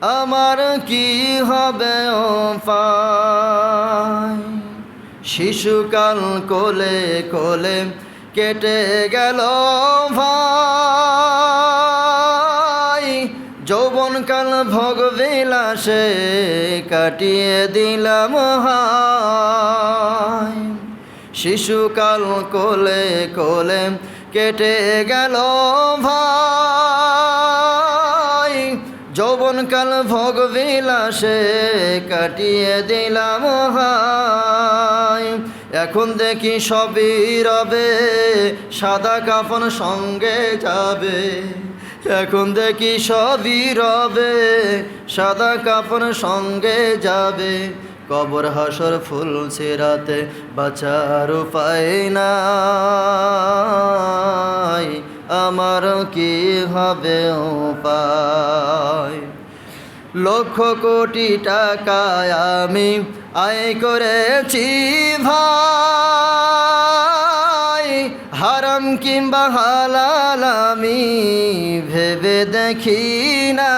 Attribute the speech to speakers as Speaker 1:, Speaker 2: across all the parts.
Speaker 1: আমার কি হবে উপায়? শিশুকাল কোলে কোলে কেটে গেল ভাই, যৌবনকাল ভোগ বিলাসে কাটিয়ে দিলাম হায়। শিশুকাল কোলে কোলে কেটে গেল ভাই, যৌবনকাল ভোগ বিলাসে কাটিয়ে দিলাম হায়। এখন দেখি সবই রবে, সাদা কাফন সঙ্গে যাবে। এখন দেখি সবই রবে, সাদা কাফন সঙ্গে যাবে। কবর হাসর ফুল সিরাতে বাঁচার উপায় নাই, আমার কি হবে উপায়? লক্ষ কোটি টাকায় আমি আয় করেছি ভাই, হারাম কিংবা হালাল আমি ভেবে দেখি না।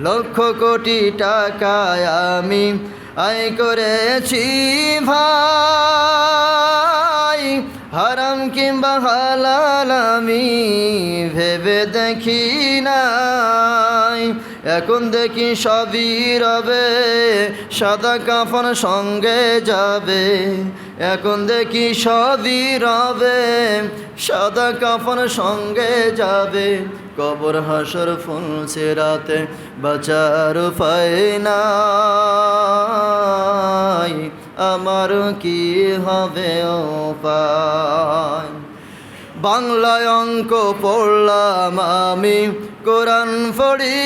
Speaker 1: লক্ষ কোটি টাকায় আমি আয় করেছি ভাই, হারাম কিংবা হালাল আমি ভেবে দেখি নাই। এখন দেখি সবই রবে, সাদা কাফন সঙ্গে যাবে। এখন দেখি সবই রবে, সাদা কাফন সঙ্গে যাবে। কবর হাসর ফুল সিরাতে বাঁচার উপায় নাই, আমার কি হবে উপায়? বাংলায় অঙ্ক পড়লাম আমি, কোরআন পড়ি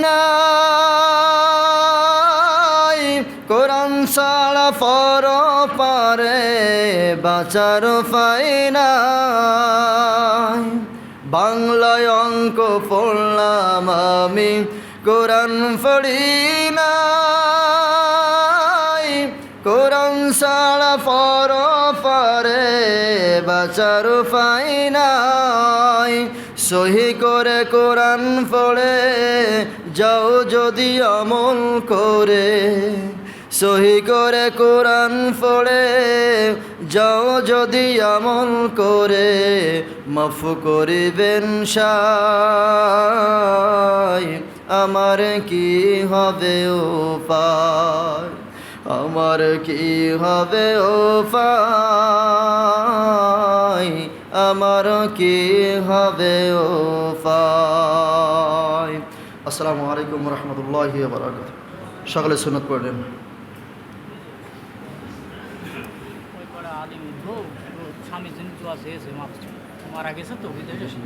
Speaker 1: নাই। কোরআন ছাড়া পর পারে বাঁচার উপায় নাই। বাংলায় অঙ্ক পড়লাম আমি, কোরআন পড়ি নাই। কোরআন ছাড়া পর পারে বাঁচার উপায় নাই। সহি করে কোরআন পড়ে যাও যদি আমল করে, সহি করে কোরআন পড়ে যাও যদি আমল করে, মাফ করিবেন সায়, আমার কি হবে উপায়? আমার কি হবে উপায়? আমার কি হবে উপায়? আসসালামু আলাইকুম রহমতুল্লাহি ওয়া বারাকাতুহু। সকলে সুন্নাত পড়লেন।
Speaker 2: স্বামী যিনি মারা গেছে তো বিদেশে